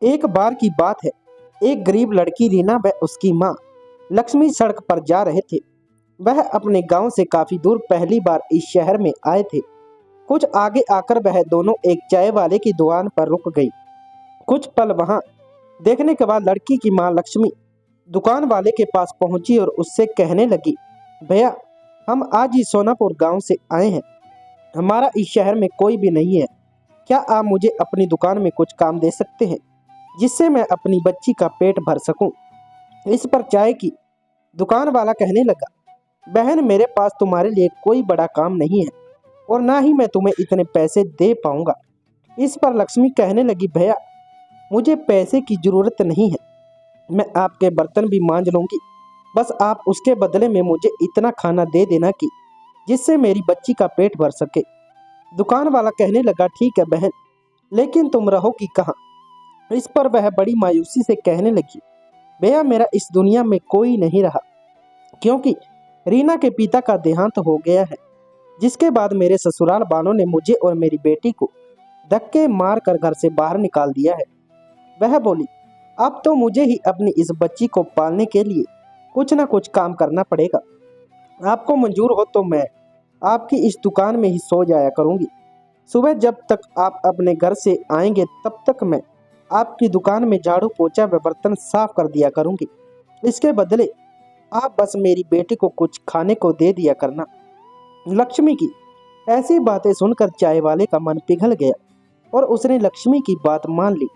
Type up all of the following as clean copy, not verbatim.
एक बार की बात है। एक गरीब लड़की रीना व उसकी माँ लक्ष्मी सड़क पर जा रहे थे। वह अपने गांव से काफी दूर पहली बार इस शहर में आए थे। कुछ आगे आकर वह दोनों एक चाय वाले की दुकान पर रुक गई। कुछ पल वहां देखने के बाद लड़की की माँ लक्ष्मी दुकान वाले के पास पहुंची और उससे कहने लगी, भैया, हम आज ही सोनापुर गांव से आए हैं। हमारा इस शहर में कोई भी नहीं है। क्या आप मुझे अपनी दुकान में कुछ काम दे सकते हैं, जिससे मैं अपनी बच्ची का पेट भर सकूं? इस पर चाय की दुकान वाला कहने लगा, बहन, मेरे पास तुम्हारे लिए कोई बड़ा काम नहीं है और ना ही मैं तुम्हें इतने पैसे दे पाऊंगा। इस पर लक्ष्मी कहने लगी, भैया, मुझे पैसे की जरूरत नहीं है। मैं आपके बर्तन भी मांज लूंगी। बस आप उसके बदले में मुझे इतना खाना दे देना कि जिससे मेरी बच्ची का पेट भर सके। दुकान वाला कहने लगा, ठीक है बहन, लेकिन तुम रहोगी कहाँ? इस पर वह बड़ी मायूसी से कहने लगी, भैया, मेरा इस दुनिया में कोई नहीं रहा, क्योंकि रीना के पिता का देहांत हो गया है, जिसके बाद मेरे ससुराल वालों ने मुझे और मेरी बेटी को धक्के मार कर घर से बाहर निकाल दिया है। वह बोली, अब तो मुझे ही अपनी इस बच्ची को पालने के लिए कुछ ना कुछ काम करना पड़ेगा। आपको मंजूर हो तो मैं आपकी इस दुकान में ही सो जाया करूंगी। सुबह जब तक आप अपने घर से आएंगे तब तक मैं आपकी दुकान में झाड़ू पोछा व बर्तन साफ कर दिया करूंगी। इसके बदले आप बस मेरी बेटी को कुछ खाने को दे दिया करना। लक्ष्मी की ऐसी बातें सुनकर चाय वाले का मन पिघल गया और उसने लक्ष्मी की बात मान ली।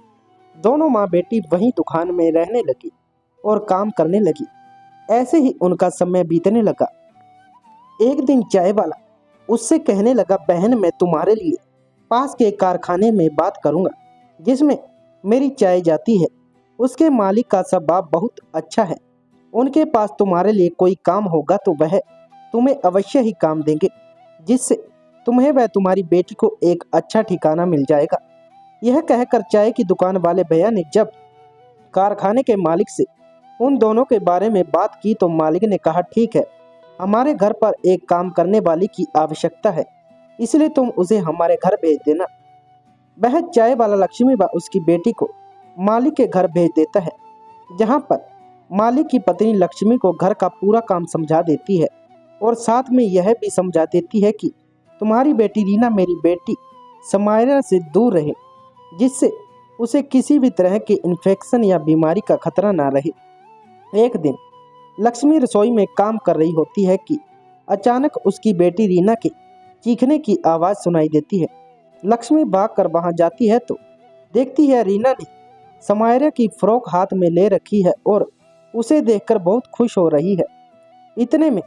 दोनों माँ बेटी वहीं दुकान में रहने लगी और काम करने लगी। ऐसे ही उनका समय बीतने लगा। एक दिन चाय वाला उससे कहने लगा, बहन, मैं तुम्हारे लिए पास के कारखाने में बात करूंगा जिसमें मेरी चाय जाती है। उसके मालिक का स्वभाव बहुत अच्छा है। उनके पास तुम्हारे लिए कोई काम होगा तो वह तुम्हें अवश्य ही काम देंगे, जिससे तुम्हें व तुम्हारी बेटी को एक अच्छा ठिकाना मिल जाएगा। यह कहकर चाय की दुकान वाले भैया ने जब कारखाने के मालिक से उन दोनों के बारे में बात की तो मालिक ने कहा, ठीक है, हमारे घर पर एक काम करने वाली की आवश्यकता है, इसलिए तुम उसे हमारे घर भेज देना। वह चाय वाला लक्ष्मी व उसकी बेटी को मालिक के घर भेज देता है, जहां पर मालिक की पत्नी लक्ष्मी को घर का पूरा काम समझा देती है और साथ में यह भी समझा देती है कि तुम्हारी बेटी रीना मेरी बेटी समायरा से दूर रहे, जिससे उसे किसी भी तरह के इन्फेक्शन या बीमारी का खतरा ना रहे। एक दिन लक्ष्मी रसोई में काम कर रही होती है कि अचानक उसकी बेटी रीना के चीखने की आवाज़ सुनाई देती है। लक्ष्मी भागकर वहां जाती है तो देखती है रीना ने समायरा की फ्रॉक हाथ में ले रखी है और उसे देखकर बहुत खुश हो रही है। इतने में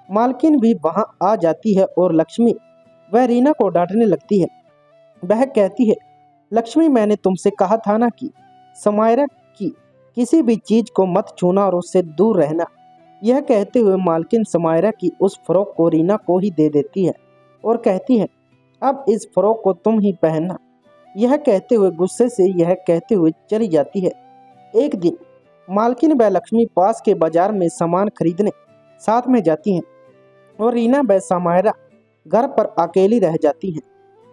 मालकिन भी वहां आ जाती है और लक्ष्मी वह रीना को डांटने लगती है। वह कहती है, लक्ष्मी, मैंने तुमसे कहा था ना कि समायरा की किसी भी चीज को मत छूना और उससे दूर रहना। यह कहते हुए मालकिन समायरा की उस फ्रॉक को रीना को ही दे देती है और कहती है, अब इस फ्रॉक को तुम ही पहनना। यह कहते हुए गुस्से से यह कहते हुए चली जाती है। एक दिन मालकिन व लक्ष्मी पास के बाजार में सामान खरीदने साथ में जाती हैं और रीना व समायरा घर पर अकेली रह जाती हैं।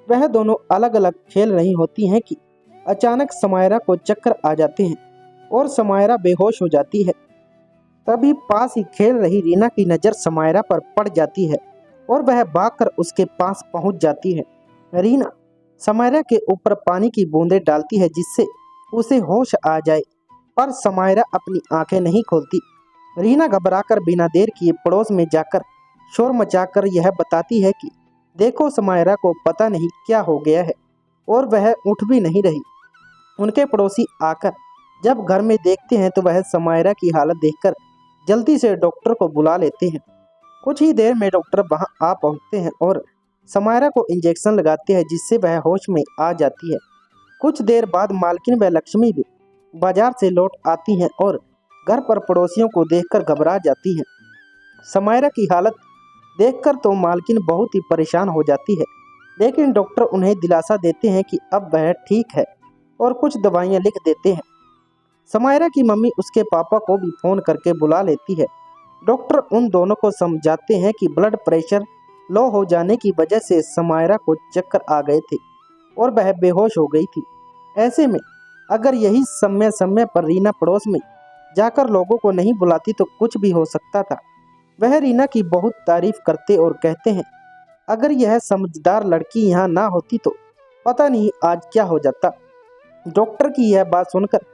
वह दोनों अलग अलग खेल रही होती हैं कि अचानक समायरा को चक्कर आ जाते हैं और समायरा बेहोश हो जाती है। तभी पास ही खेल रही रीना की नज़र समायरा पर पड़ जाती है और वह भागकर उसके पास पहुंच जाती है। रीना समायरा के ऊपर पानी की बूंदें डालती है जिससे उसे होश आ जाए, पर समायरा अपनी आंखें नहीं खोलती। रीना घबराकर बिना देर किए पड़ोस में जाकर शोर मचाकर यह बताती है कि देखो, समायरा को पता नहीं क्या हो गया है और वह उठ भी नहीं रही। उनके पड़ोसी आकर जब घर में देखते हैं तो वह समायरा की हालत देखकर जल्दी से डॉक्टर को बुला लेते हैं। कुछ ही देर में डॉक्टर वहां आ पहुंचते हैं और समायरा को इंजेक्शन लगाते हैं जिससे वह होश में आ जाती है। कुछ देर बाद मालकिन व लक्ष्मी भी बाजार से लौट आती हैं और घर पर पड़ोसियों को देखकर घबरा जाती हैं। समायरा की हालत देखकर तो मालकिन बहुत ही परेशान हो जाती है, लेकिन डॉक्टर उन्हें दिलासा देते हैं कि अब वह ठीक है और कुछ दवाइयाँ लिख देते हैं। समायरा की मम्मी उसके पापा को भी फ़ोन करके बुला लेती है। डॉक्टर उन दोनों को समझाते हैं कि ब्लड प्रेशर लो हो जाने की वजह से समायरा को चक्कर आ गए थे और वह बेहोश हो गई थी। ऐसे में अगर यही समय समय पर रीना पड़ोस में जाकर लोगों को नहीं बुलाती तो कुछ भी हो सकता था। वह रीना की बहुत तारीफ करते और कहते हैं, अगर यह समझदार लड़की यहाँ ना होती तो पता नहीं आज क्या हो जाता। डॉक्टर की यह बात सुनकर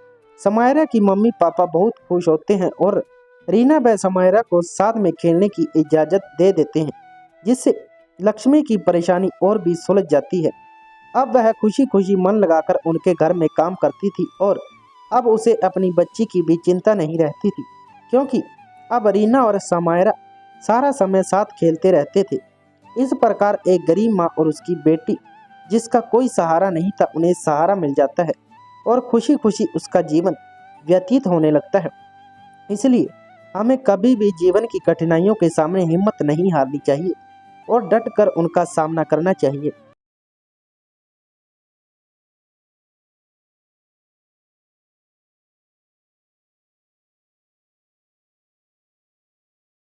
समायरा की मम्मी पापा बहुत खुश होते हैं और रीना व समायरा को साथ में खेलने की इजाज़त दे देते हैं, जिससे लक्ष्मी की परेशानी और भी सुलझ जाती है। अब वह खुशी खुशी मन लगाकर उनके घर में काम करती थी और अब उसे अपनी बच्ची की भी चिंता नहीं रहती थी, क्योंकि अब रीना और समायरा सारा समय साथ खेलते रहते थे। इस प्रकार एक गरीब माँ और उसकी बेटी जिसका कोई सहारा नहीं था उन्हें सहारा मिल जाता है और खुशी खुशी उसका जीवन व्यतीत होने लगता है। इसलिए हमें कभी भी जीवन की कठिनाइयों के सामने हिम्मत नहीं हारनी चाहिए और डट कर उनका सामना करना चाहिए।